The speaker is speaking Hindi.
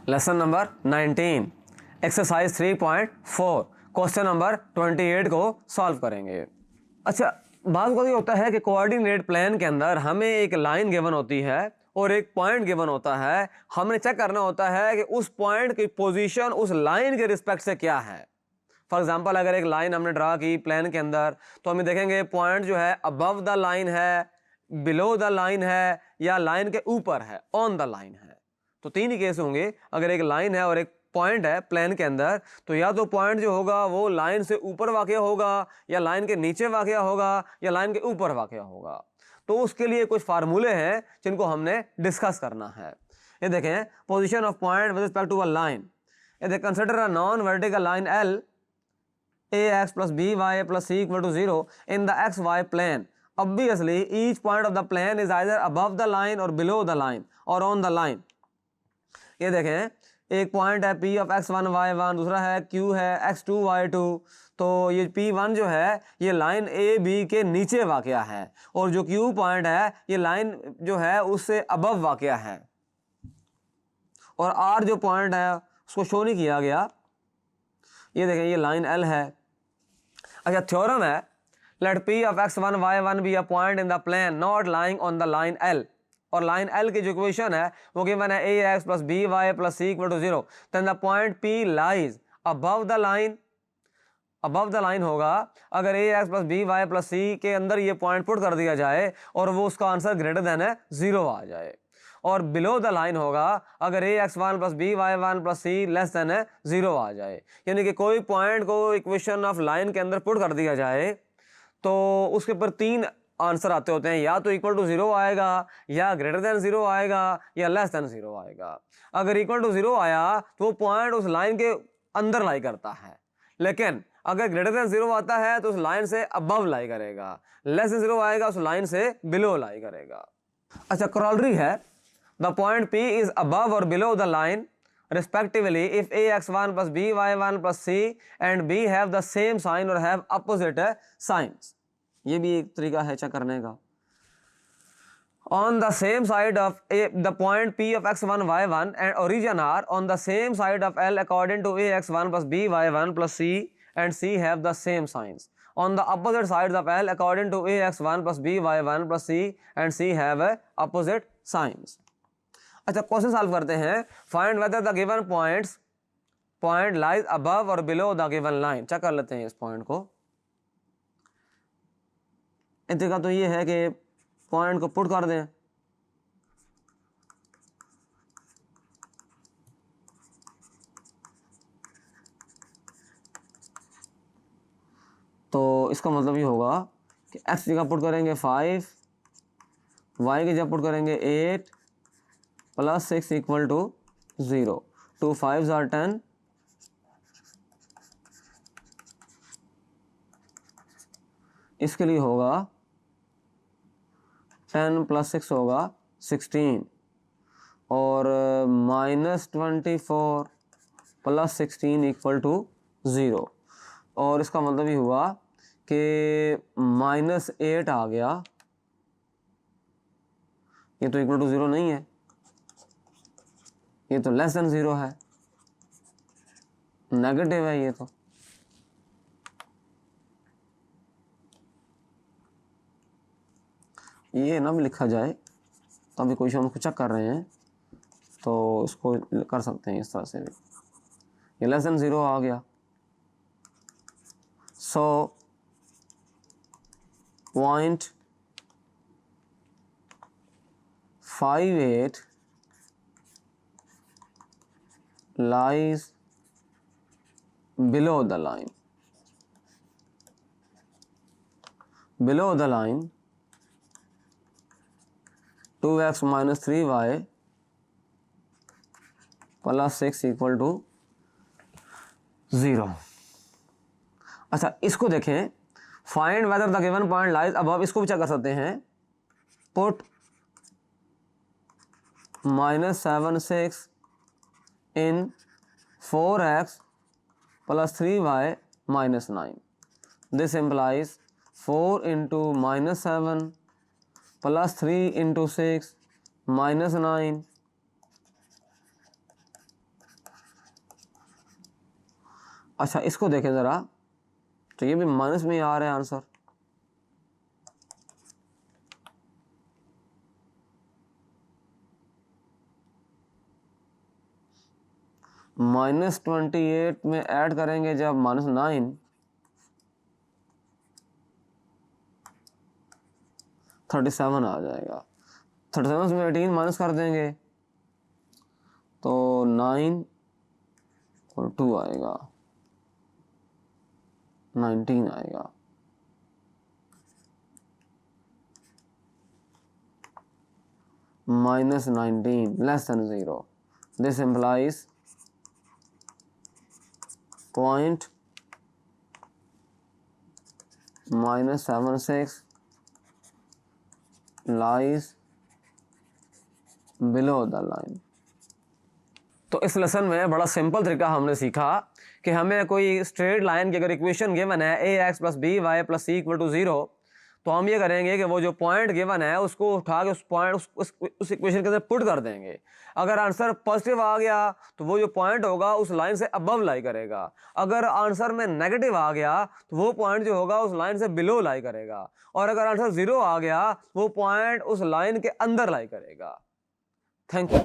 Lesson number 19 exercise 3.4 question number 28 को सॉल्व करेंगे। अच्छा, बात को ये होता है कि कोऑर्डिनेट प्लान के अंदर हमें एक लाइन गिवन होती है और एक पॉइंट गिवन होता है। हमने चेक करना होता है कि उस पॉइंट की पोजीशन उस लाइन के रिस्पेक्ट से क्या है। फॉर एग्जांपल, अगर एक लाइन हमने ड्रा की प्लान के अंदर तो हमें देखेंगे पॉइंट जो है अबव द लाइन है, बिलो द लाइन है या लाइन के ऊपर है, ऑन द लाइन है। तो तीन ही केस होंगे। अगर एक लाइन है और एक पॉइंट है प्लान के अंदर तो या तो पॉइंट जो होगा वो लाइन से ऊपर वाक़ होगा या लाइन के नीचे वाक़ होगा या लाइन के ऊपर वाक़ होगा। तो उसके लिए कुछ फार्मूले हैं जिनको हमने डिस्कस करना है। ये देखें, position of point with respect to a line. ये देखें, consider a non vertical line L ax plus by plus c equal to 0 in the xy plane. Obviously each point of the plane is either above the line or below the line or on the line. ये देखें, एक पॉइंट है P of x1 y1, दूसरा है Q है x2 y2। तो ये P1 जो है ये लाइन ए बी के नीचे वाक़या है और जो Q पॉइंट है ये लाइन जो है उससे अबव वाक़या है और R जो पॉइंट है उसको शो नहीं किया गया। ये देखें, ये लाइन L है। अच्छा, थ्योरम है, let P of x1 y1 be a point in the plane not lying on the line L। और लाइन L की जो इक्वेशन है वो गिवन है ax plus by plus c equal to 0। Then the point P lies above the line. Above the line होगा अगर ax plus by plus c के अंदर ये पॉइंट पुट कर दिया जाए और वो उसका आंसर ग्रेटर देन है 0 आ जाए। और बिलो द लाइन होगा अगर ax1 plus by1 plus c less than है 0 आ जाए। यानी कि कोई पॉइंट को इक्वेशन ऑफ लाइन के अंदर पुट कर दिया जाए तो उसके ऊपर तीन आंसर आते होते हैं, या तो इक्वल टू 0 आएगा या ग्रेटर देन 0 आएगा या लेस देन 0 आएगा। अगर इक्वल टू 0 आया तो वो पॉइंट उस लाइन के अंदर लाई करता है, लेकिन अगर ग्रेटर देन 0 आता है तो उस लाइन से अबव लाई करेगा, लेस देन 0 आएगा उस लाइन से बिलो लाई करेगा। अच्छा, करोलरी है, the point P is above or below the line respectively if ax1 plus by1 plus c and b have the same sign or have opposite signs। ये भी एक तरीका है चेक करने का। On the same side of the point P of x1 y1 and origin are on the same side of L according to ax1 plus by1 plus c and c have the same signs। On the opposite sides of L according to ax1 plus by1 plus c and c have opposite signs। अच्छा, क्वेश्चन सॉल्व करते हैं। Find whether the given point lies above और below the given line. Check कर लेते हैं इस पॉइंट को। एक तरीका तो ये है कि पॉइंट को पुट कर दें, तो इसका मतलब ये होगा कि x की जगह पुट करेंगे 5, y की जगह पुट करेंगे 8 plus 6 equal to 0। 2 5s are 10, इसके लिए होगा 10 प्लस 6 होगा 16 और -24 प्लस 16 इक्वल टू 0। और इसका मतलब ये हुआ कि -8 आ गया। ये तो इक्वल टू 0 नहीं है, ये तो लेस देन 0 है, नेगेटिव है ये तो। ये ना भी लिखा जाए तो अभी कोई हम चेक कर रहे हैं तो इसको कर सकते हैं इस तरह से भी। ये लेस देन 0 आ गया। So point 58 lies below the line। Below the line 2x minus 3y plus 6 equal to 0। अच्छा, इसको देखें, find whether the given point lies above. इसको भी चेक कर सकते हैं। Put -7 6 in 4x plus 3y minus 9। This implies 4 into -7 plus 3 into 6 minus 9 अच्छा इसको देखें ज़रा, तो ये भी माइनस में आ रहा है आंसर। -28 में ऐड करेंगे जब -9, 37 आ जाएगा। 37 में 18 माइनस कर देंगे तो 9 और 2 आएगा, 19 आएगा। -19 less than 0. This implies point -76 lies below the line. तो इस लेसन में बड़ा सिंपल तरीका हमने सीखा कि हमें कोई स्ट्रेट लाइन की अगर इक्वेशन गिवन है ax + by + c = 0, तो हम ये करेंगे कि वो जो पॉइंट गिवन है उसको उठा के उस पॉइंट उस इक्वेशन के अंदर पुट कर देंगे। अगर आंसर पॉजिटिव आ गया तो वो जो पॉइंट होगा उस लाइन से अबव लाई करेगा। अगर आंसर में नेगेटिव आ गया तो वो पॉइंट जो होगा उस लाइन से बिलो लाई करेगा। और अगर आंसर 0 आ गया वो पॉइंट उस लाइन के अंदर लाई करेगा। Thank you.